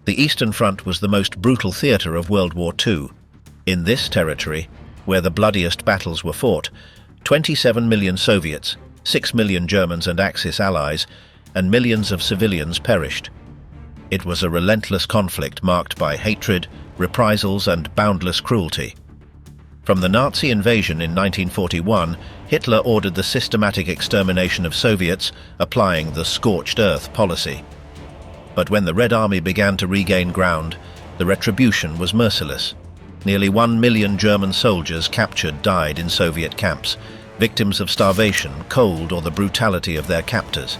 The Eastern Front was the most brutal theatre of World War II. In this territory, where the bloodiest battles were fought, 27 million Soviets, 6 million Germans and Axis allies, and millions of civilians perished. It was a relentless conflict marked by hatred, reprisals, and boundless cruelty. From the Nazi invasion in 1941, Hitler ordered the systematic extermination of Soviets, applying the scorched earth policy. But when the Red Army began to regain ground, the retribution was merciless. Nearly 1 million German soldiers captured died in Soviet camps, victims of starvation, cold, or the brutality of their captors.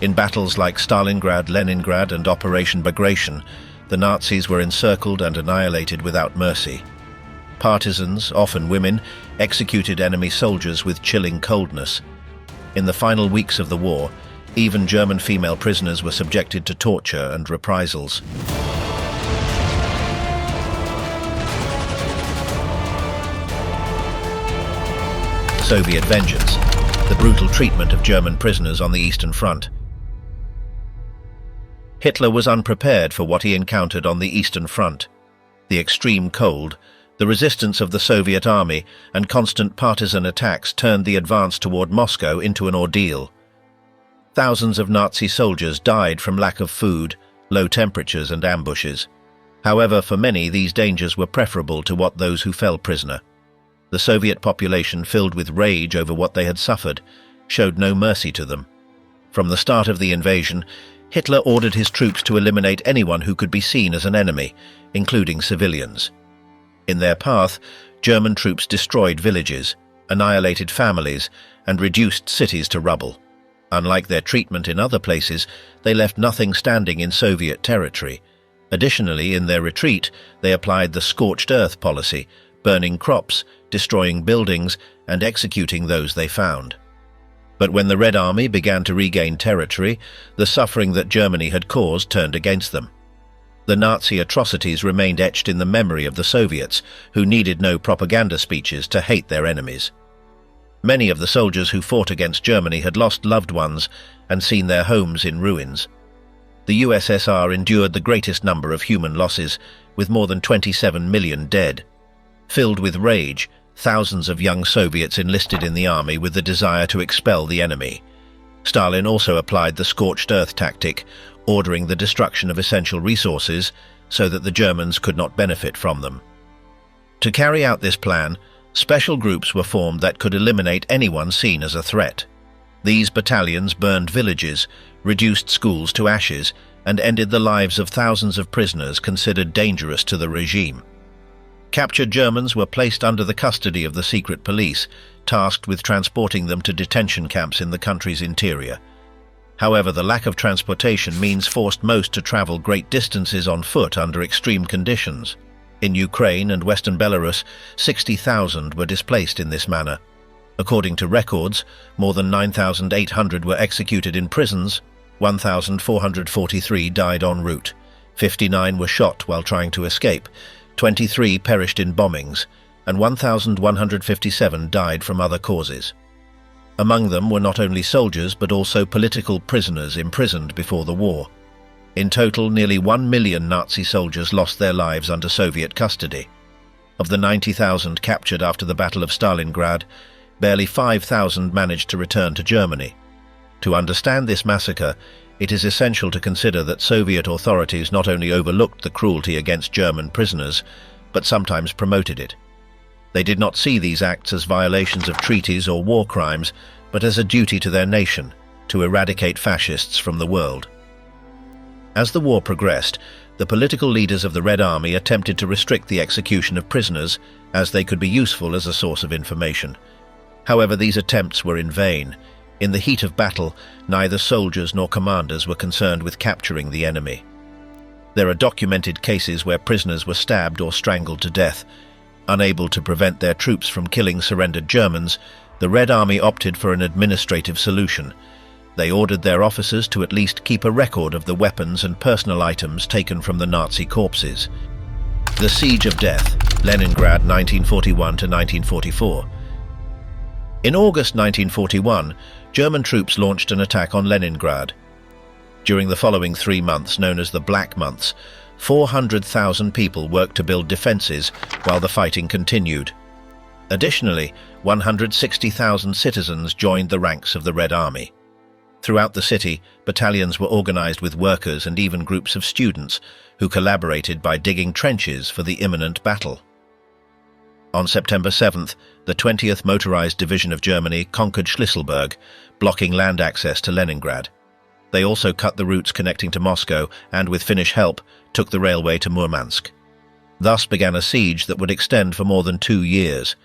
In battles like Stalingrad, Leningrad, and Operation Bagration, the Nazis were encircled and annihilated without mercy. Partisans, often women, executed enemy soldiers with chilling coldness. In the final weeks of the war, even German female prisoners were subjected to torture and reprisals. Soviet vengeance, the brutal treatment of German prisoners on the Eastern Front. Hitler was unprepared for what he encountered on the Eastern Front. The extreme cold, the resistance of the Soviet army, and constant partisan attacks turned the advance toward Moscow into an ordeal. Thousands of Nazi soldiers died from lack of food, low temperatures, and ambushes. However, for many, these dangers were preferable to what those who fell prisoner. The Soviet population, filled with rage over what they had suffered, showed no mercy to them. From the start of the invasion, Hitler ordered his troops to eliminate anyone who could be seen as an enemy, including civilians. In their path, German troops destroyed villages, annihilated families, and reduced cities to rubble. Unlike their treatment in other places, they left nothing standing in Soviet territory. Additionally, in their retreat, they applied the scorched earth policy, burning crops, destroying buildings, and executing those they found. But when the Red Army began to regain territory, the suffering that Germany had caused turned against them. The Nazi atrocities remained etched in the memory of the Soviets, who needed no propaganda speeches to hate their enemies. Many of the soldiers who fought against Germany had lost loved ones and seen their homes in ruins. The USSR endured the greatest number of human losses, with more than 27 million dead. Filled with rage, thousands of young Soviets enlisted in the army with the desire to expel the enemy. Stalin also applied the scorched earth tactic, ordering the destruction of essential resources so that the Germans could not benefit from them. To carry out this plan, special groups were formed that could eliminate anyone seen as a threat. These battalions burned villages, reduced schools to ashes, and ended the lives of thousands of prisoners considered dangerous to the regime. Captured Germans were placed under the custody of the secret police, tasked with transporting them to detention camps in the country's interior. However, the lack of transportation means forced most to travel great distances on foot under extreme conditions. In Ukraine and Western Belarus, 60,000 were displaced in this manner. According to records, more than 9,800 were executed in prisons, 1,443 died en route, 59 were shot while trying to escape, 23 perished in bombings, and 1,157 died from other causes. Among them were not only soldiers but also political prisoners imprisoned before the war. In total, nearly 1 million Nazi soldiers lost their lives under Soviet custody. Of the 90,000 captured after the Battle of Stalingrad, barely 5,000 managed to return to Germany. To understand this massacre, it is essential to consider that Soviet authorities not only overlooked the cruelty against German prisoners, but sometimes promoted it. They did not see these acts as violations of treaties or war crimes, but as a duty to their nation, to eradicate fascists from the world. As the war progressed, the political leaders of the Red Army attempted to restrict the execution of prisoners, as they could be useful as a source of information. However, these attempts were in vain. In the heat of battle, neither soldiers nor commanders were concerned with capturing the enemy. There are documented cases where prisoners were stabbed or strangled to death. Unable to prevent their troops from killing surrendered Germans, the Red Army opted for an administrative solution. They ordered their officers to at least keep a record of the weapons and personal items taken from the Nazi corpses. The Siege of Death, Leningrad 1941 to 1944. In August 1941, German troops launched an attack on Leningrad. During the following 3 months, known as the Black Months, 400,000 people worked to build defenses while the fighting continued. Additionally, 160,000 citizens joined the ranks of the Red Army. Throughout the city, battalions were organized with workers and even groups of students who collaborated by digging trenches for the imminent battle. On September 7th, the 20th Motorized Division of Germany conquered Schlüsselburg, blocking land access to Leningrad. They also cut the routes connecting to Moscow and, with Finnish help, took the railway to Murmansk. Thus began a siege that would extend for more than 2 years.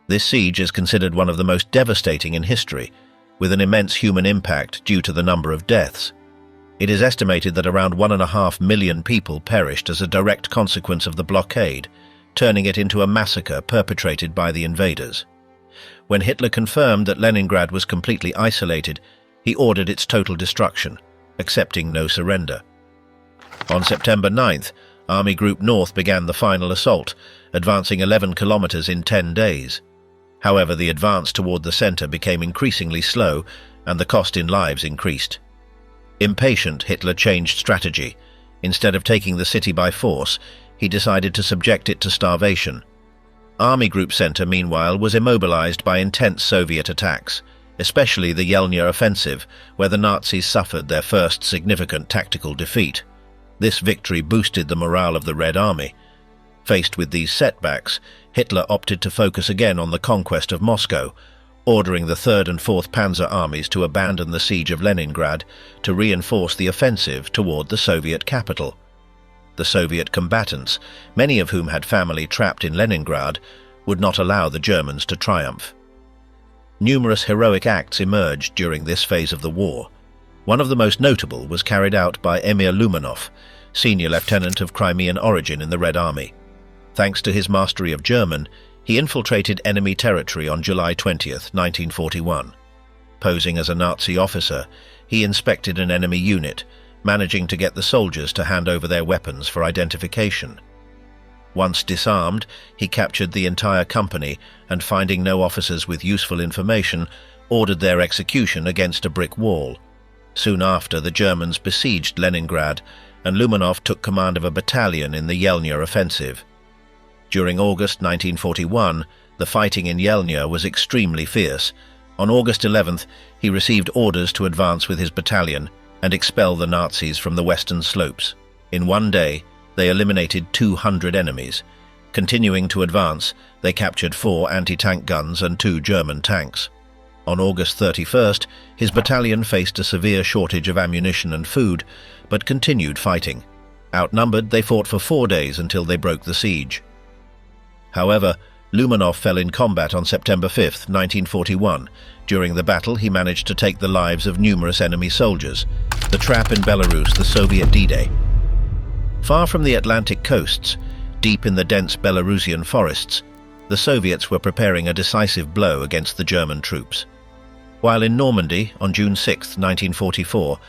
This siege is considered one of the most devastating in history, with an immense human impact due to the number of deaths. It is estimated that around 1.5 million people perished as a direct consequence of the blockade, turning it into a massacre perpetrated by the invaders. When Hitler confirmed that Leningrad was completely isolated, he ordered its total destruction, accepting no surrender. On September 9th, Army Group North began the final assault, advancing 11 kilometers in 10 days. However, the advance toward the center became increasingly slow, and the cost in lives increased. Impatient, Hitler changed strategy. Instead of taking the city by force, he decided to subject it to starvation. Army Group Center, meanwhile, was immobilized by intense Soviet attacks, especially the Yelnya offensive, where the Nazis suffered their first significant tactical defeat. This victory boosted the morale of the Red Army. Faced with these setbacks, Hitler opted to focus again on the conquest of Moscow, ordering the 3rd and 4th Panzer armies to abandon the siege of Leningrad to reinforce the offensive toward the Soviet capital. The Soviet combatants, many of whom had family trapped in Leningrad, would not allow the Germans to triumph. Numerous heroic acts emerged during this phase of the war. One of the most notable was carried out by Emir Lumanov, senior lieutenant of Crimean origin in the Red Army. Thanks to his mastery of German, he infiltrated enemy territory on July 20th, 1941. Posing as a Nazi officer, he inspected an enemy unit, managing to get the soldiers to hand over their weapons for identification. Once disarmed, he captured the entire company and, finding no officers with useful information, ordered their execution against a brick wall. Soon after, the Germans besieged Leningrad, and Lumanov took command of a battalion in the Yelnya offensive. During August 1941, the fighting in Yelnya was extremely fierce. On August 11th, he received orders to advance with his battalion and expel the Nazis from the western slopes. In one day, they eliminated 200 enemies. Continuing to advance, they captured 4 anti-tank guns and 2 German tanks. On August 31st, his battalion faced a severe shortage of ammunition and food, but continued fighting. Outnumbered, they fought for 4 days until they broke the siege. However, Lumanov fell in combat on September 5, 1941. During the battle, he managed to take the lives of numerous enemy soldiers. The trap in Belarus, the Soviet D-Day. Far from the Atlantic coasts, deep in the dense Belarusian forests, the Soviets were preparing a decisive blow against the German troops. While in Normandy, on June 6, 1944,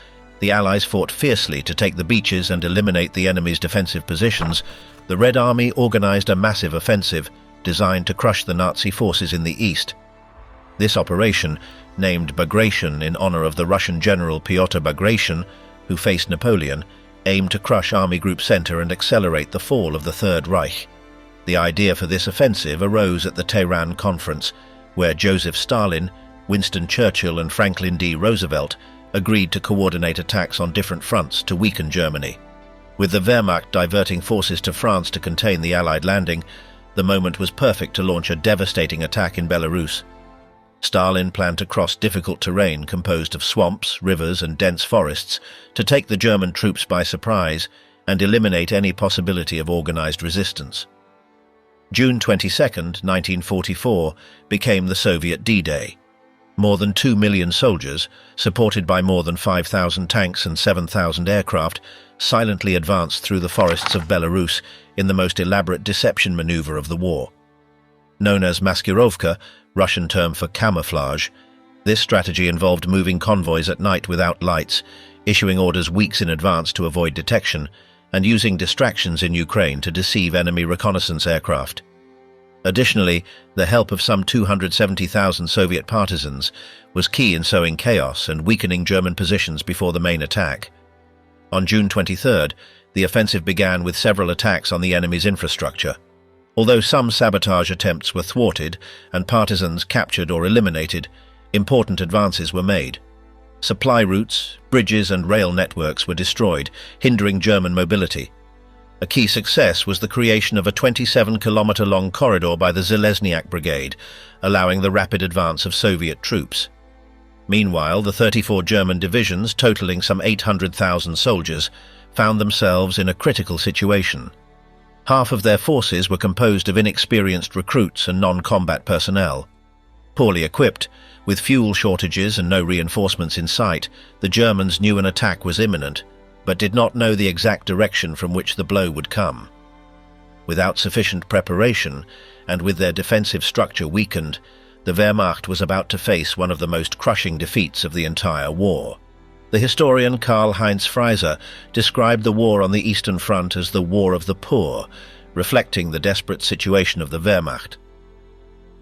the Allies fought fiercely to take the beaches and eliminate the enemy's defensive positions, the Red Army organized a massive offensive designed to crush the Nazi forces in the east. This operation, named Bagration in honor of the Russian general Pyotr Bagration, who faced Napoleon, aimed to crush Army Group Center and accelerate the fall of the Third Reich. The idea for this offensive arose at the Tehran Conference, where Joseph Stalin, Winston Churchill and Franklin D. Roosevelt agreed to coordinate attacks on different fronts to weaken Germany. With the Wehrmacht diverting forces to France to contain the Allied landing, the moment was perfect to launch a devastating attack in Belarus. Stalin planned to cross difficult terrain composed of swamps, rivers and dense forests to take the German troops by surprise and eliminate any possibility of organized resistance. June 22, 1944, became the Soviet D-Day. More than 2 million soldiers, supported by more than 5,000 tanks and 7,000 aircraft, silently advanced through the forests of Belarus in the most elaborate deception maneuver of the war. Known as maskirovka, Russian term for camouflage, this strategy involved moving convoys at night without lights, issuing orders weeks in advance to avoid detection, and using distractions in Ukraine to deceive enemy reconnaissance aircraft. Additionally, the help of some 270,000 Soviet partisans was key in sowing chaos and weakening German positions before the main attack. On June 23rd, The offensive began with several attacks on the enemy's infrastructure. Although some sabotage attempts were thwarted and partisans captured or eliminated, important advances were made. Supply routes, bridges and rail networks were destroyed, hindering German mobility. A key success was the creation of a 27-kilometer-long corridor by the Zhelezniak Brigade, allowing the rapid advance of Soviet troops. Meanwhile, the 34 German divisions, totaling some 800,000 soldiers, found themselves in a critical situation. Half of their forces were composed of inexperienced recruits and non-combat personnel. Poorly equipped, with fuel shortages and no reinforcements in sight, the Germans knew an attack was imminent, but did not know the exact direction from which the blow would come. Without sufficient preparation, and with their defensive structure weakened, the Wehrmacht was about to face one of the most crushing defeats of the entire war. The historian Karl-Heinz Frieser described the war on the Eastern Front as the War of the Poor, reflecting the desperate situation of the Wehrmacht.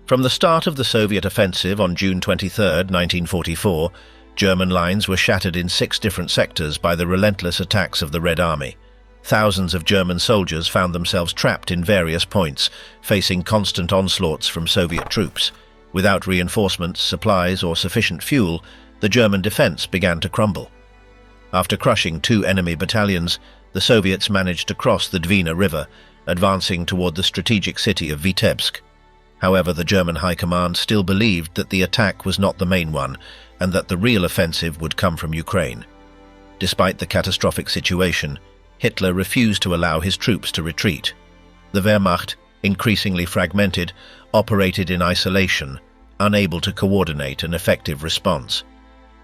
From the start of the Soviet offensive on June 23, 1944, German lines were shattered in 6 different sectors by the relentless attacks of the Red Army. Thousands of German soldiers found themselves trapped in various points, facing constant onslaughts from Soviet troops. Without reinforcements, supplies, or sufficient fuel, the German defense began to crumble. After crushing 2 enemy battalions, the Soviets managed to cross the Dwina River, advancing toward the strategic city of Vitebsk. However, the German High Command still believed that the attack was not the main one, and that the real offensive would come from Ukraine. Despite the catastrophic situation, Hitler refused to allow his troops to retreat. The Wehrmacht, increasingly fragmented, operated in isolation, unable to coordinate an effective response.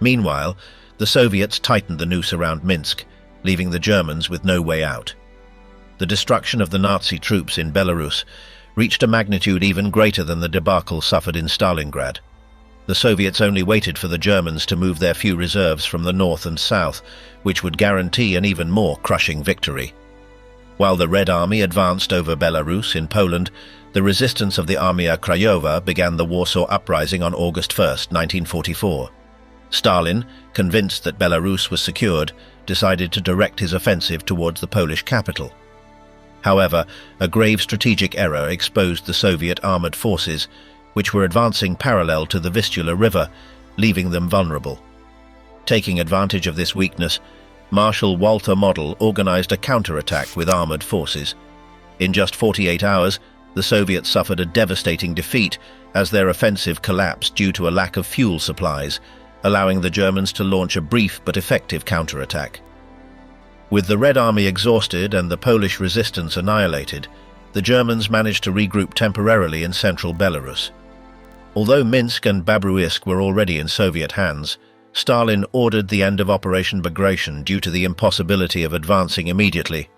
Meanwhile, the Soviets tightened the noose around Minsk, leaving the Germans with no way out. The destruction of the Nazi troops in Belarus reached a magnitude even greater than the debacle suffered in Stalingrad. The Soviets only waited for the Germans to move their few reserves from the north and south, which would guarantee an even more crushing victory. While the Red Army advanced over Belarus in Poland, the resistance of the Armia Krajowa began the Warsaw Uprising on August 1, 1944. Stalin, convinced that Belarus was secured, decided to direct his offensive towards the Polish capital. However, a grave strategic error exposed the Soviet armored forces, which were advancing parallel to the Vistula River, leaving them vulnerable. Taking advantage of this weakness, Marshal Walter Model organized a counterattack with armored forces. In just 48 hours, the Soviets suffered a devastating defeat as their offensive collapsed due to a lack of fuel supplies, allowing the Germans to launch a brief but effective counterattack. With the Red Army exhausted and the Polish resistance annihilated, the Germans managed to regroup temporarily in central Belarus. Although Minsk and Babruisk were already in Soviet hands, Stalin ordered the end of Operation Bagration due to the impossibility of advancing immediately.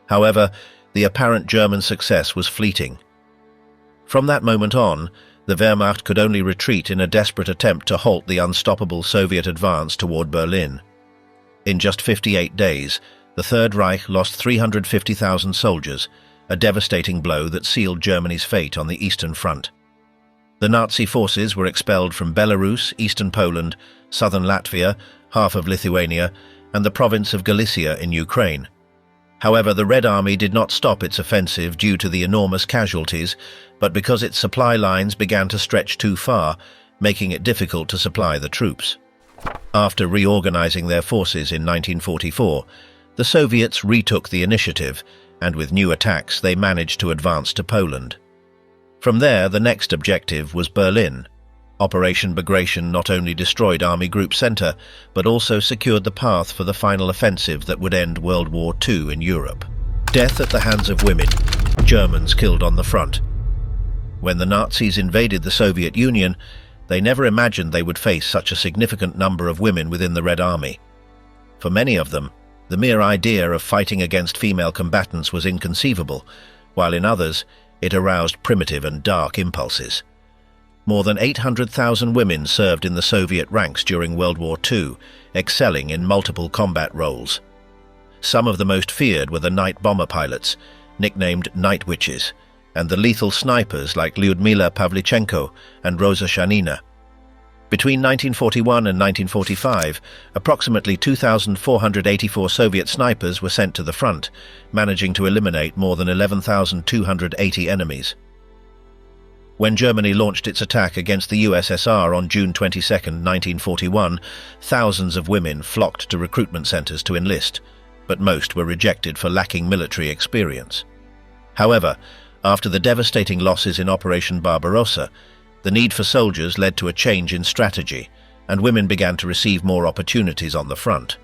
However, the apparent German success was fleeting. From that moment on, the Wehrmacht could only retreat in a desperate attempt to halt the unstoppable Soviet advance toward Berlin. In just 58 days, the Third Reich lost 350,000 soldiers, a devastating blow that sealed Germany's fate on the Eastern Front. The Nazi forces were expelled from Belarus, eastern Poland, southern Latvia, half of Lithuania, and the province of Galicia in Ukraine. However, the Red Army did not stop its offensive due to the enormous casualties, but because its supply lines began to stretch too far, making it difficult to supply the troops. After reorganizing their forces in 1944, the Soviets retook the initiative, and with new attacks they managed to advance to Poland. From there, the next objective was Berlin. Operation Bagration not only destroyed Army Group Center, but also secured the path for the final offensive that would end World War II in Europe. Death at the hands of women, Germans killed on the front. When the Nazis invaded the Soviet Union, they never imagined they would face such a significant number of women within the Red Army. For many of them, the mere idea of fighting against female combatants was inconceivable, while in others, it aroused primitive and dark impulses. More than 800,000 women served in the Soviet ranks during World War II, excelling in multiple combat roles. Some of the most feared were the night bomber pilots, nicknamed Night Witches, and the lethal snipers like Lyudmila Pavlichenko and Rosa Shanina. Between 1941 and 1945, approximately 2,484 Soviet snipers were sent to the front, managing to eliminate more than 11,280 enemies. When Germany launched its attack against the USSR on June 22, 1941, thousands of women flocked to recruitment centers to enlist, but most were rejected for lacking military experience. However, after the devastating losses in Operation Barbarossa, the need for soldiers led to a change in strategy, and women began to receive more opportunities on the front.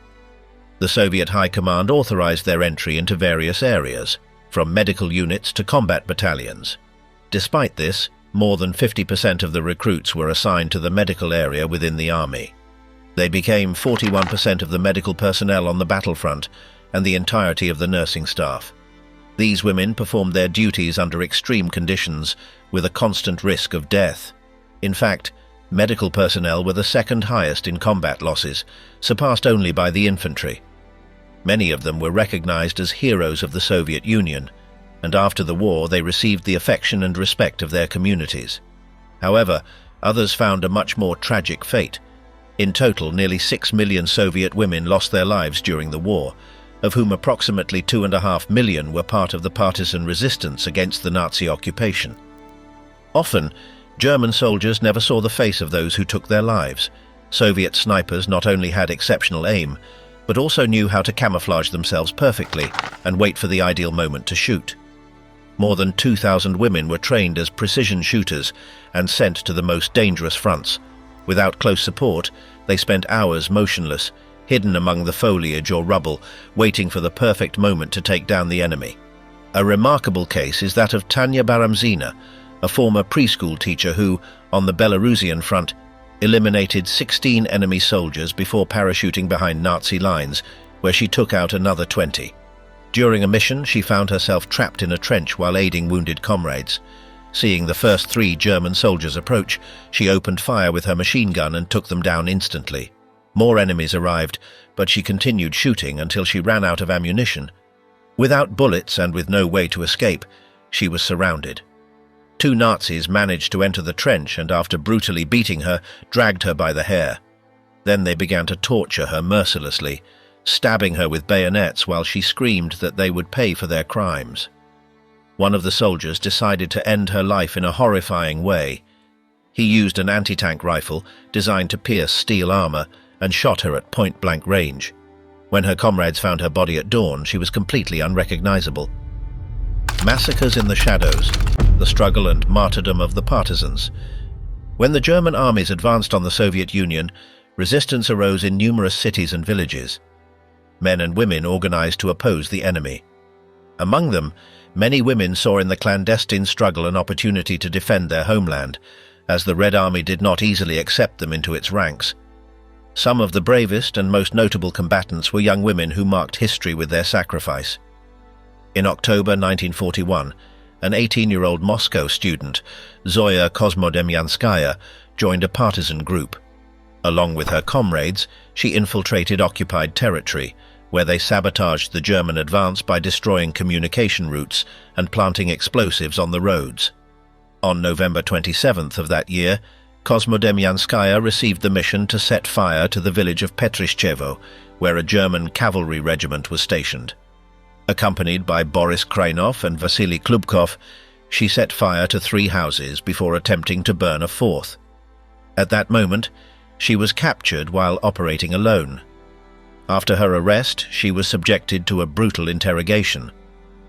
The Soviet High Command authorized their entry into various areas, from medical units to combat battalions. Despite this, more than 50% of the recruits were assigned to the medical area within the army. They became 41% of the medical personnel on the battlefront and the entirety of the nursing staff. These women performed their duties under extreme conditions with a constant risk of death. In fact, medical personnel were the second highest in combat losses, surpassed only by the infantry. Many of them were recognized as heroes of the Soviet Union, and after the war they received the affection and respect of their communities. However, others found a much more tragic fate. In total, nearly 6 million Soviet women lost their lives during the war, of whom approximately 2.5 million were part of the partisan resistance against the Nazi occupation. Often, German soldiers never saw the face of those who took their lives. Soviet snipers not only had exceptional aim, but also knew how to camouflage themselves perfectly and wait for the ideal moment to shoot. More than 2,000 women were trained as precision shooters and sent to the most dangerous fronts. Without close support, they spent hours motionless, hidden among the foliage or rubble, waiting for the perfect moment to take down the enemy. A remarkable case is that of Tanya Baramzina, a former preschool teacher who, on the Belarusian front, eliminated 16 enemy soldiers before parachuting behind Nazi lines, where she took out another 20. During a mission, she found herself trapped in a trench while aiding wounded comrades. Seeing the first 3 German soldiers approach, she opened fire with her machine gun and took them down instantly. More enemies arrived, but she continued shooting until she ran out of ammunition. Without bullets and with no way to escape, she was surrounded. 2 Nazis managed to enter the trench and, after brutally beating her, dragged her by the hair. Then they began to torture her mercilessly, stabbing her with bayonets while she screamed that they would pay for their crimes. One of the soldiers decided to end her life in a horrifying way. He used an anti-tank rifle designed to pierce steel armor and shot her at point-blank range. When her comrades found her body at dawn, she was completely unrecognizable. Massacres in the shadows, the struggle and martyrdom of the partisans. When the German armies advanced on the Soviet Union, resistance arose in numerous cities and villages. Men and women organized to oppose the enemy. Among them, many women saw in the clandestine struggle an opportunity to defend their homeland, as the Red Army did not easily accept them into its ranks. Some of the bravest and most notable combatants were young women who marked history with their sacrifice. In October 1941, an 18-year-old Moscow student, Zoya Kosmodemyanskaya, joined a partisan group. Along with her comrades, she infiltrated occupied territory, where they sabotaged the German advance by destroying communication routes and planting explosives on the roads. On November 27th of that year, Kosmodemyanskaya received the mission to set fire to the village of Petrishchevo, where a German cavalry regiment was stationed. Accompanied by Boris Krynov and Vasily Klubkov, she set fire to 3 houses before attempting to burn a 4th. At that moment, she was captured while operating alone. After her arrest, she was subjected to a brutal interrogation.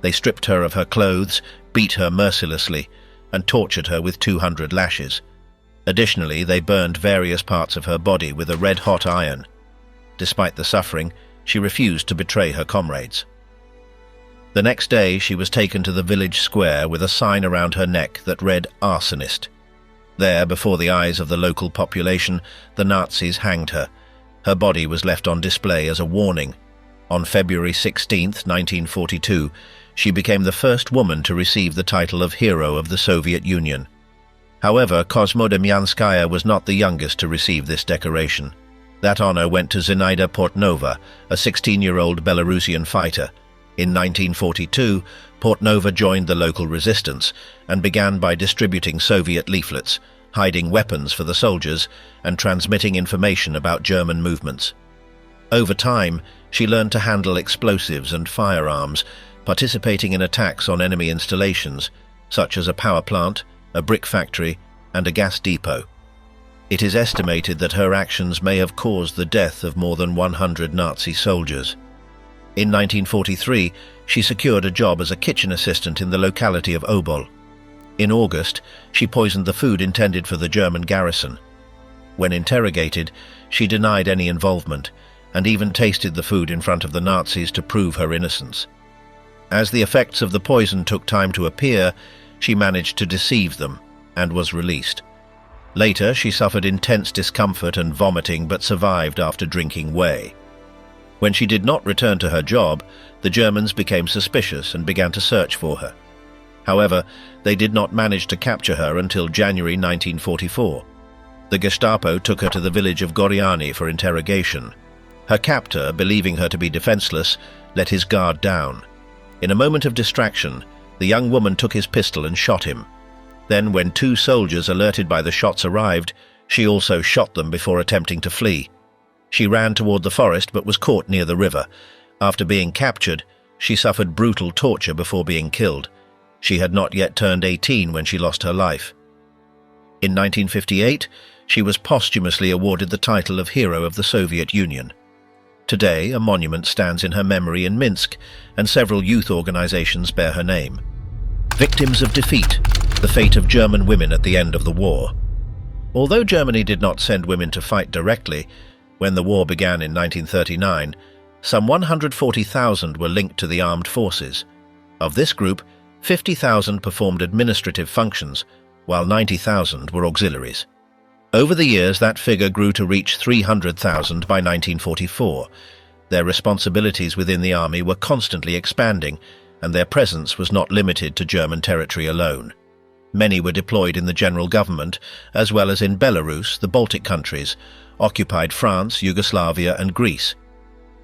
They stripped her of her clothes, beat her mercilessly, and tortured her with 200 lashes. Additionally, they burned various parts of her body with a red-hot iron. Despite the suffering, she refused to betray her comrades. The next day, she was taken to the village square with a sign around her neck that read "Arsonist." There, before the eyes of the local population, the Nazis hanged her. Her body was left on display as a warning. On February 16, 1942, she became the first woman to receive the title of Hero of the Soviet Union. However, Kosmodemyanskaya was not the youngest to receive this decoration. That honor went to Zinaida Portnova, a 16-year-old Belarusian fighter. In 1942, Portnova joined the local resistance and began by distributing Soviet leaflets, hiding weapons for the soldiers and transmitting information about German movements. Over time, she learned to handle explosives and firearms, participating in attacks on enemy installations, such as a power plant, a brick factory, and a gas depot. It is estimated that her actions may have caused the death of more than 100 Nazi soldiers. In 1943, she secured a job as a kitchen assistant in the locality of Obol. In August, she poisoned the food intended for the German garrison. When interrogated, she denied any involvement and even tasted the food in front of the Nazis to prove her innocence. As the effects of the poison took time to appear, she managed to deceive them and was released. Later, she suffered intense discomfort and vomiting but survived after drinking whey. When she did not return to her job, the Germans became suspicious and began to search for her. However, they did not manage to capture her until January 1944. The Gestapo took her to the village of Goriani for interrogation. Her captor, believing her to be defenseless, let his guard down. In a moment of distraction, the young woman took his pistol and shot him. Then, when two soldiers alerted by the shots arrived, she also shot them before attempting to flee. She ran toward the forest but was caught near the river. After being captured, she suffered brutal torture before being killed. She had not yet turned 18 when she lost her life. In 1958, she was posthumously awarded the title of Hero of the Soviet Union. Today, a monument stands in her memory in Minsk, and several youth organizations bear her name. Victims of defeat, the fate of German women at the end of the war. Although Germany did not send women to fight directly, when the war began in 1939, some 140,000 were linked to the armed forces. Of this group, 50,000 performed administrative functions, while 90,000 were auxiliaries. Over the years, that figure grew to reach 300,000 by 1944. Their responsibilities within the army were constantly expanding, and their presence was not limited to German territory alone. Many were deployed in the general government, as well as in Belarus, the Baltic countries, occupied France, Yugoslavia, and Greece.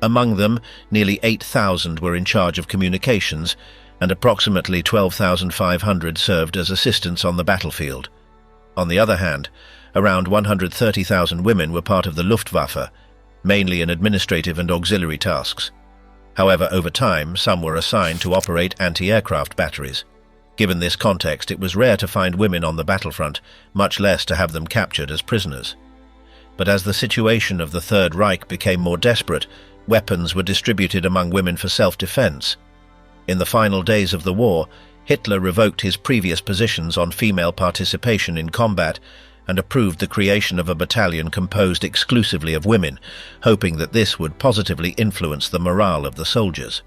Among them, nearly 8,000 were in charge of communications, and approximately 12,500 served as assistants on the battlefield. On the other hand, around 130,000 women were part of the Luftwaffe, mainly in administrative and auxiliary tasks. However, over time, some were assigned to operate anti-aircraft batteries. Given this context, it was rare to find women on the battlefront, much less to have them captured as prisoners. But as the situation of the Third Reich became more desperate, weapons were distributed among women for self-defense. In the final days of the war, Hitler revoked his previous positions on female participation in combat and approved the creation of a battalion composed exclusively of women, hoping that this would positively influence the morale of the soldiers.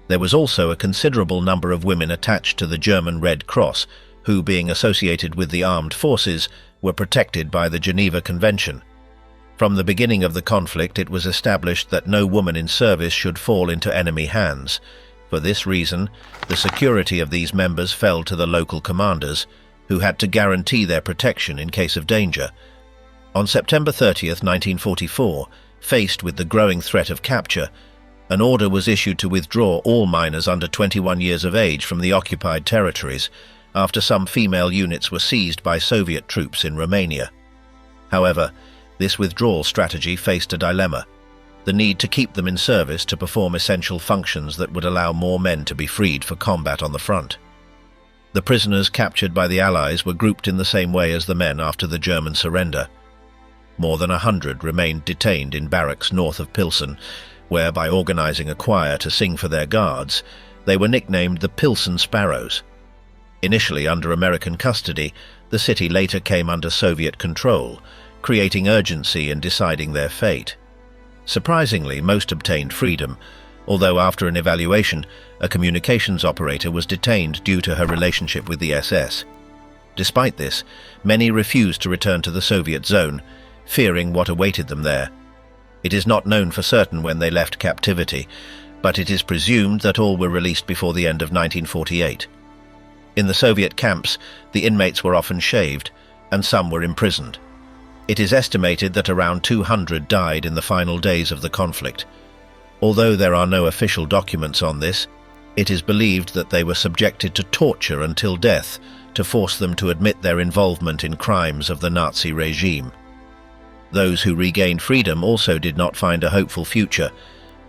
There was also a considerable number of women attached to the German Red Cross, who, being associated with the armed forces, were protected by the Geneva Convention. From the beginning of the conflict, it was established that no woman in service should fall into enemy hands. For this reason, the security of these members fell to the local commanders, who had to guarantee their protection in case of danger. On September 30th, 1944, faced with the growing threat of capture, an order was issued to withdraw all minors under 21 years of age from the occupied territories, after some female units were seized by Soviet troops in Romania. However, this withdrawal strategy faced a dilemma: the need to keep them in service to perform essential functions that would allow more men to be freed for combat on the front. The prisoners captured by the Allies were grouped in the same way as the men after the German surrender. More than 100 remained detained in barracks north of Pilsen, where, by organizing a choir to sing for their guards, they were nicknamed the Pilsen Sparrows. Initially under American custody, the city later came under Soviet control, creating urgency in deciding their fate. Surprisingly, most obtained freedom, although after an evaluation, a communications operator was detained due to her relationship with the SS. Despite this, many refused to return to the Soviet zone, fearing what awaited them there. It is not known for certain when they left captivity, but it is presumed that all were released before the end of 1948. In the Soviet camps, the inmates were often shaved, and some were imprisoned. It is estimated that around 200 died in the final days of the conflict. Although there are no official documents on this, it is believed that they were subjected to torture until death, to force them to admit their involvement in crimes of the Nazi regime. Those who regained freedom also did not find a hopeful future.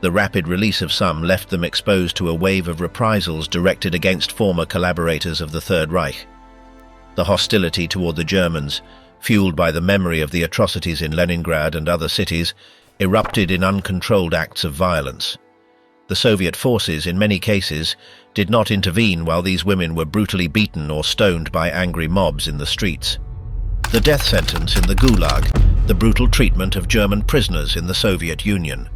The rapid release of some left them exposed to a wave of reprisals directed against former collaborators of the Third Reich. The hostility toward the Germans, fueled by the memory of the atrocities in Leningrad and other cities, erupted in uncontrolled acts of violence. The Soviet forces, in many cases, did not intervene while these women were brutally beaten or stoned by angry mobs in the streets. The death sentence in the Gulag, the brutal treatment of German prisoners in the Soviet Union.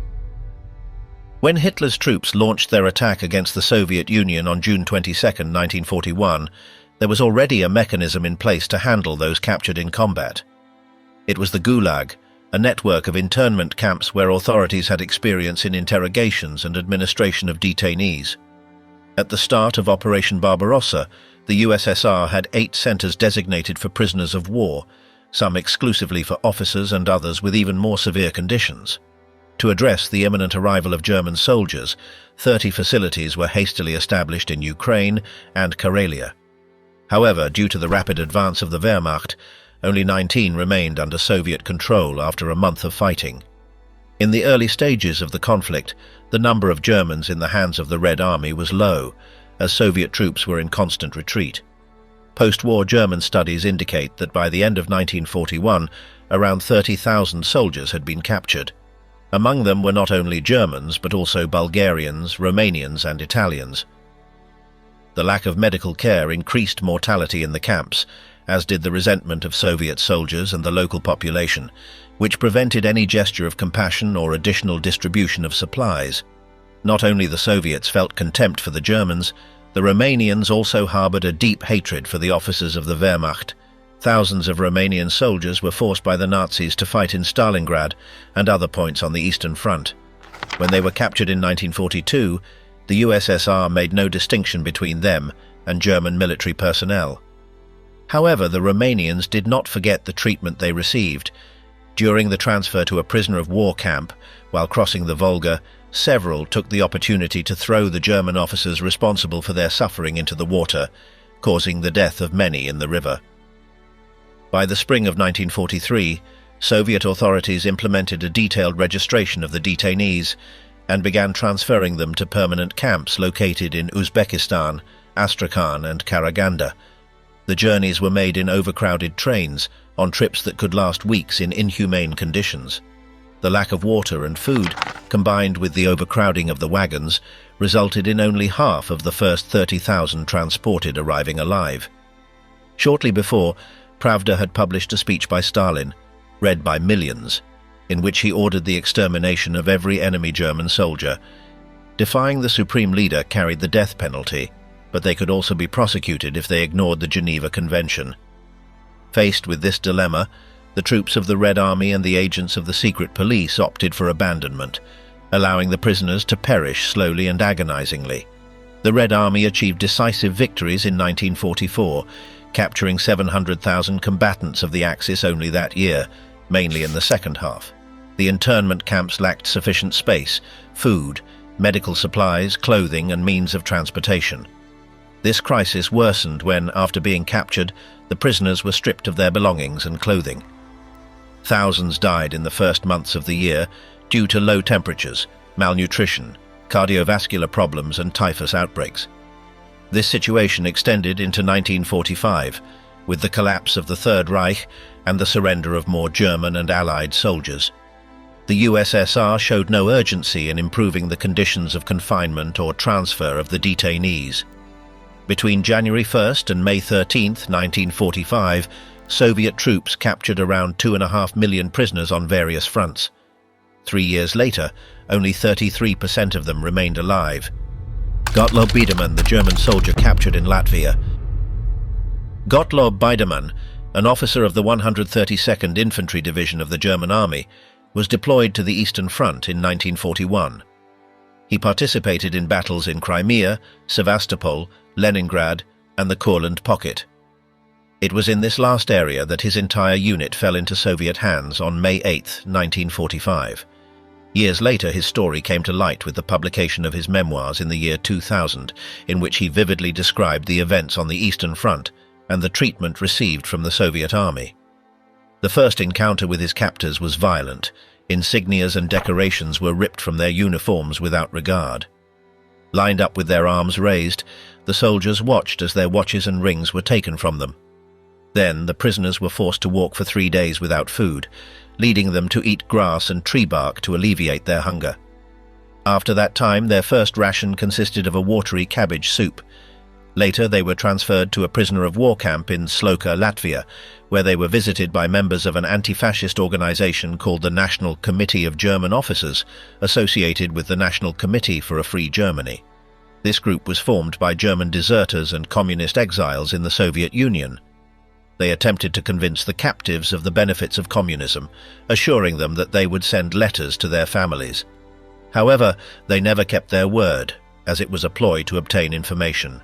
When Hitler's troops launched their attack against the Soviet Union on June 22, 1941, there was already a mechanism in place to handle those captured in combat. It was the Gulag, a network of internment camps where authorities had experience in interrogations and administration of detainees. At the start of Operation Barbarossa, the USSR had 8 centers designated for prisoners of war, some exclusively for officers and others with even more severe conditions. To address the imminent arrival of German soldiers, 30 facilities were hastily established in Ukraine and Karelia. However, due to the rapid advance of the Wehrmacht, only 19 remained under Soviet control after a month of fighting. In the early stages of the conflict, the number of Germans in the hands of the Red Army was low, as Soviet troops were in constant retreat. Post-war German studies indicate that by the end of 1941, around 30,000 soldiers had been captured. Among them were not only Germans, but also Bulgarians, Romanians, and Italians. The lack of medical care increased mortality in the camps, as did the resentment of Soviet soldiers and the local population, which prevented any gesture of compassion or additional distribution of supplies. Not only the Soviets felt contempt for the Germans, the Romanians also harbored a deep hatred for the officers of the Wehrmacht. Thousands of Romanian soldiers were forced by the Nazis to fight in Stalingrad and other points on the Eastern Front. When they were captured in 1942, the USSR made no distinction between them and German military personnel. However, the Romanians did not forget the treatment they received. During the transfer to a prisoner of war camp, while crossing the Volga, several took the opportunity to throw the German officers responsible for their suffering into the water, causing the death of many in the river. By the spring of 1943, Soviet authorities implemented a detailed registration of the detainees and began transferring them to permanent camps located in Uzbekistan, Astrakhan, and Karaganda. The journeys were made in overcrowded trains, on trips that could last weeks in inhumane conditions. The lack of water and food, combined with the overcrowding of the wagons, resulted in only half of the first 30,000 transported arriving alive. Shortly before, Pravda had published a speech by Stalin, read by millions, in which he ordered the extermination of every enemy German soldier. Defying the supreme leader carried the death penalty, but they could also be prosecuted if they ignored the Geneva Convention. Faced with this dilemma, the troops of the Red Army and the agents of the secret police opted for abandonment, allowing the prisoners to perish slowly and agonizingly. The Red Army achieved decisive victories in 1944, capturing 700,000 combatants of the Axis only that year, mainly in the second half. The internment camps lacked sufficient space, food, medical supplies, clothing, and means of transportation. This crisis worsened when, after being captured, the prisoners were stripped of their belongings and clothing. Thousands died in the first months of the year due to low temperatures, malnutrition, cardiovascular problems, and typhus outbreaks. This situation extended into 1945, with the collapse of the Third Reich and the surrender of more German and Allied soldiers. The USSR showed no urgency in improving the conditions of confinement or transfer of the detainees. Between January 1st and May 13, 1945, Soviet troops captured around 2.5 million prisoners on various fronts. 3 years later, only 33% of them remained alive. Gottlob Biedermann, the German soldier captured in Latvia. Gottlob Biedermann, an officer of the 132nd Infantry Division of the German Army, was deployed to the Eastern Front in 1941. He participated in battles in Crimea, Sevastopol, Leningrad, and the Courland Pocket. It was in this last area that his entire unit fell into Soviet hands on May 8, 1945. Years later, his story came to light with the publication of his memoirs in the year 2000, in which he vividly described the events on the Eastern Front, and the treatment received from the Soviet army. The first encounter with his captors was violent. Insignias and decorations were ripped from their uniforms without regard. Lined up with their arms raised, the soldiers watched as their watches and rings were taken from them. Then the prisoners were forced to walk for 3 days without food, leading them to eat grass and tree bark to alleviate their hunger. After that time, their first ration consisted of a watery cabbage soup. Later, they were transferred to a prisoner of war camp in Sloka, Latvia, where they were visited by members of an anti-fascist organization called the National Committee of German Officers, associated with the National Committee for a Free Germany. This group was formed by German deserters and communist exiles in the Soviet Union. They attempted to convince the captives of the benefits of communism, assuring them that they would send letters to their families. However, they never kept their word, as it was a ploy to obtain information.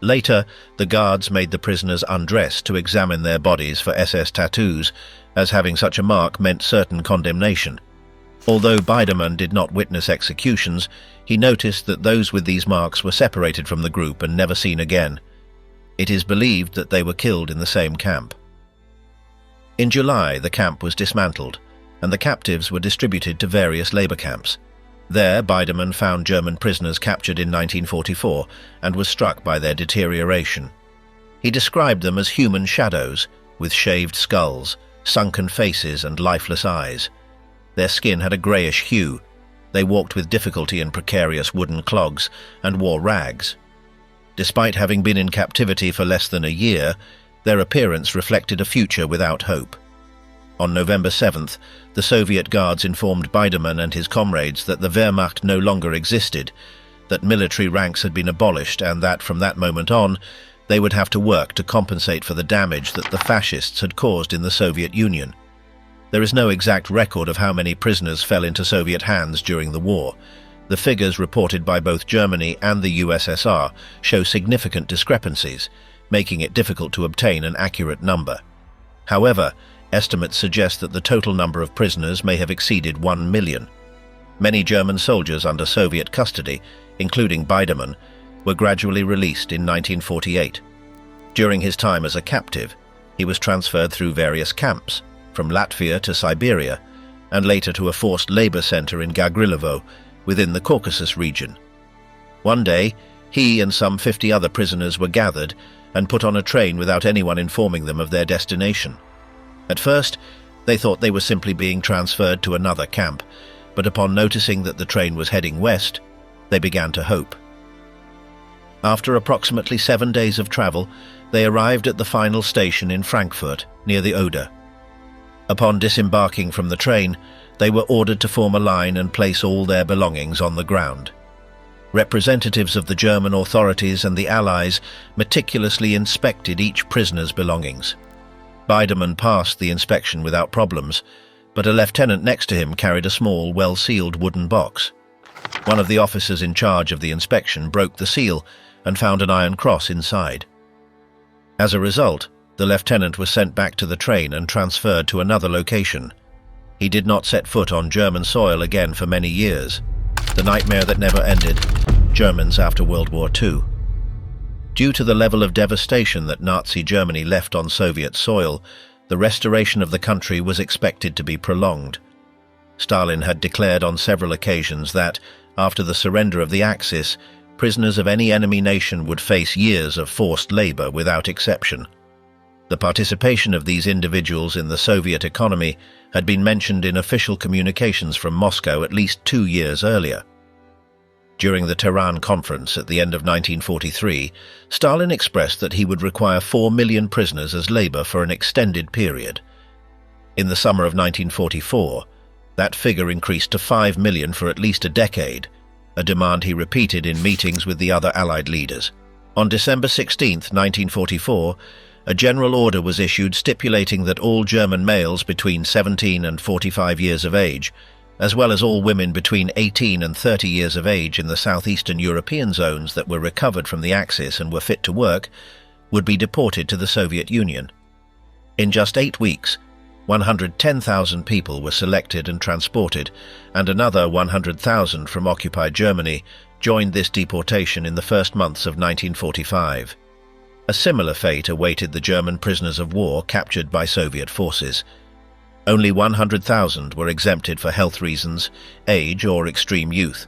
Later, the guards made the prisoners undress to examine their bodies for SS tattoos, as having such a mark meant certain condemnation. Although Biderman did not witness executions, he noticed that those with these marks were separated from the group and never seen again. It is believed that they were killed in the same camp. In July, the camp was dismantled, and the captives were distributed to various labor camps. There, Biderman found German prisoners captured in 1944 and was struck by their deterioration. He described them as human shadows, with shaved skulls, sunken faces and lifeless eyes. Their skin had a greyish hue. They walked with difficulty in precarious wooden clogs and wore rags. Despite having been in captivity for less than a year, their appearance reflected a future without hope. On November 7th, the Soviet guards informed Biderman and his comrades that the Wehrmacht no longer existed, that military ranks had been abolished, and that from that moment on, they would have to work to compensate for the damage that the fascists had caused in the Soviet Union. There is no exact record of how many prisoners fell into Soviet hands during the war. The figures reported by both Germany and the USSR show significant discrepancies, making it difficult to obtain an accurate number. However, estimates suggest that the total number of prisoners may have exceeded 1 million. Many German soldiers under Soviet custody, including Biderman, were gradually released in 1948. During his time as a captive, he was transferred through various camps, from Latvia to Siberia, and later to a forced labor center in Gagrilovo, within the Caucasus region. One day, he and some 50 other prisoners were gathered and put on a train without anyone informing them of their destination. At first, they thought they were simply being transferred to another camp, but upon noticing that the train was heading west, they began to hope. After approximately 7 days of travel, they arrived at the final station in Frankfurt, near the Oder. Upon disembarking from the train, they were ordered to form a line and place all their belongings on the ground. Representatives of the German authorities and the Allies meticulously inspected each prisoner's belongings. Biderman passed the inspection without problems, but a lieutenant next to him carried a small, well-sealed wooden box. One of the officers in charge of the inspection broke the seal and found an iron cross inside. As a result, the lieutenant was sent back to the train and transferred to another location. He did not set foot on German soil again for many years. The nightmare that never ended. Germans after World War II. Due to the level of devastation that Nazi Germany left on Soviet soil, the restoration of the country was expected to be prolonged. Stalin had declared on several occasions that, after the surrender of the Axis, prisoners of any enemy nation would face years of forced labor without exception. The participation of these individuals in the Soviet economy had been mentioned in official communications from Moscow at least 2 years earlier. During the Tehran conference at the end of 1943, Stalin expressed that he would require 4 million prisoners as labor for an extended period. In the summer of 1944, that figure increased to 5 million for at least a decade, a demand he repeated in meetings with the other Allied leaders. On December 16, 1944, a general order was issued stipulating that all German males between 17 and 45 years of age, as well as all women between 18 and 30 years of age in the southeastern European zones that were recovered from the Axis and were fit to work, would be deported to the Soviet Union. In just 8 weeks, 110,000 people were selected and transported, and another 100,000 from occupied Germany joined this deportation in the first months of 1945. A similar fate awaited the German prisoners of war captured by Soviet forces. Only 100,000 were exempted for health reasons, age, or extreme youth.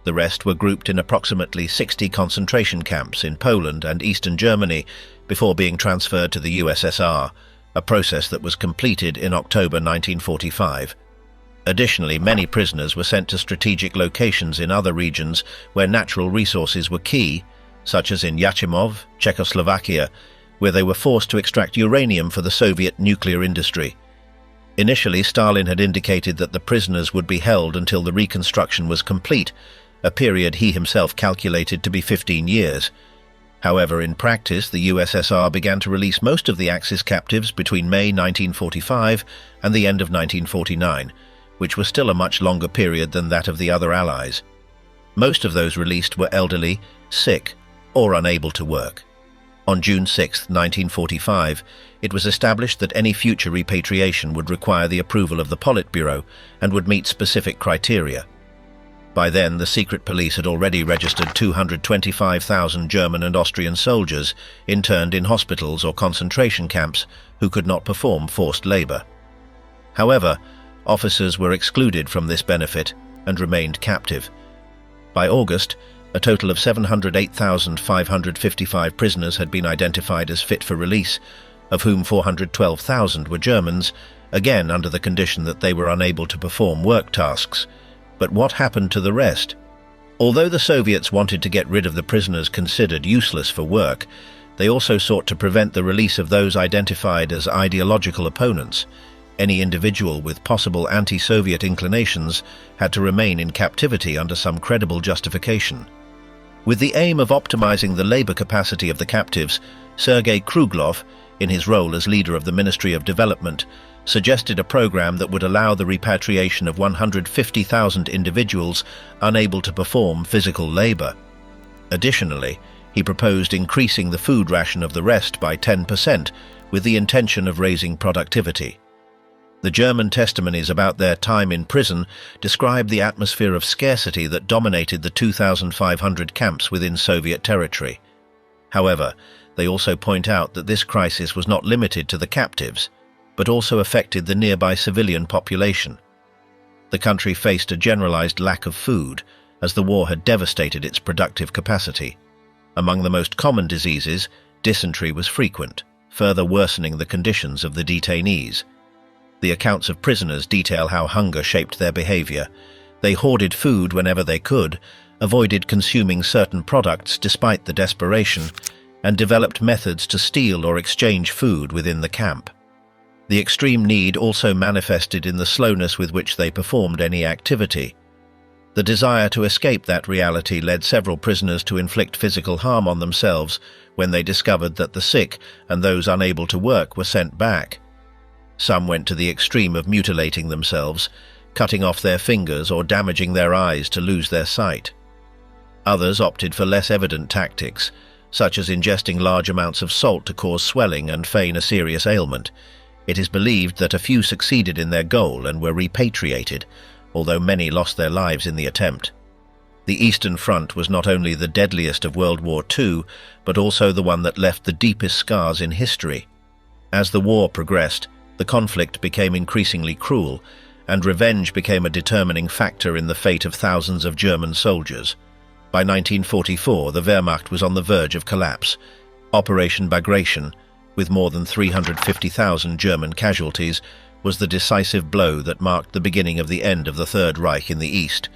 The rest were grouped in approximately 60 concentration camps in Poland and eastern Germany before being transferred to the USSR, a process that was completed in October 1945. Additionally, many prisoners were sent to strategic locations in other regions where natural resources were key, such as in Yachimov, Czechoslovakia, where they were forced to extract uranium for the Soviet nuclear industry. Initially, Stalin had indicated that the prisoners would be held until the reconstruction was complete, a period he himself calculated to be 15 years. However, in practice, the USSR began to release most of the Axis captives between May 1945 and the end of 1949, which was still a much longer period than that of the other Allies. Most of those released were elderly, sick, or unable to work. On June 6, 1945, it was established that any future repatriation would require the approval of the Politburo and would meet specific criteria. By then, the secret police had already registered 225,000 German and Austrian soldiers interned in hospitals or concentration camps who could not perform forced labor. However, officers were excluded from this benefit and remained captive. By August, a total of 708,555 prisoners had been identified as fit for release, of whom 412,000 were Germans, again under the condition that they were unable to perform work tasks. But what happened to the rest? Although the Soviets wanted to get rid of the prisoners considered useless for work, they also sought to prevent the release of those identified as ideological opponents. Any individual with possible anti-Soviet inclinations had to remain in captivity under some credible justification. With the aim of optimizing the labor capacity of the captives, Sergei Kruglov, in his role as leader of the Ministry of Development, suggested a program that would allow the repatriation of 150,000 individuals unable to perform physical labor. Additionally, he proposed increasing the food ration of the rest by 10% with the intention of raising productivity. The German testimonies about their time in prison describe the atmosphere of scarcity that dominated the 2,500 camps within Soviet territory. However, they also point out that this crisis was not limited to the captives, but also affected the nearby civilian population. The country faced a generalized lack of food, as the war had devastated its productive capacity. Among the most common diseases, dysentery was frequent, further worsening the conditions of the detainees. The accounts of prisoners detail how hunger shaped their behavior. They hoarded food whenever they could, avoided consuming certain products despite the desperation, and developed methods to steal or exchange food within the camp. The extreme need also manifested in the slowness with which they performed any activity. The desire to escape that reality led several prisoners to inflict physical harm on themselves when they discovered that the sick and those unable to work were sent back. Some went to the extreme of mutilating themselves, cutting off their fingers or damaging their eyes to lose their sight. Others opted for less evident tactics, such as ingesting large amounts of salt to cause swelling and feign a serious ailment. It is believed that a few succeeded in their goal and were repatriated, although many lost their lives in the attempt. The Eastern Front was not only the deadliest of World War II, but also the one that left the deepest scars in history. As the war progressed, the conflict became increasingly cruel, and revenge became a determining factor in the fate of thousands of German soldiers. By 1944, the Wehrmacht was on the verge of collapse. Operation Bagration, with more than 350,000 German casualties, was the decisive blow that marked the beginning of the end of the Third Reich in the East.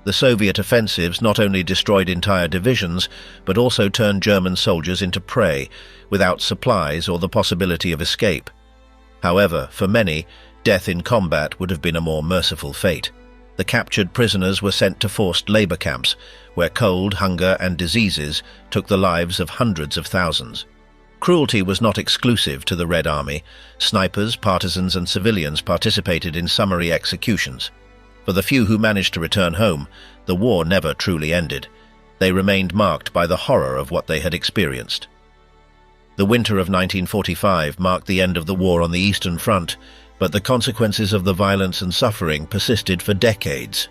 The Soviet offensives not only destroyed entire divisions, but also turned German soldiers into prey, without supplies or the possibility of escape. However, for many, death in combat would have been a more merciful fate. The captured prisoners were sent to forced labor camps, where cold, hunger, and diseases took the lives of hundreds of thousands. Cruelty was not exclusive to the Red Army. Snipers, partisans, and civilians participated in summary executions. For the few who managed to return home, the war never truly ended. They remained marked by the horror of what they had experienced. The winter of 1945 marked the end of the war on the Eastern Front, but the consequences of the violence and suffering persisted for decades.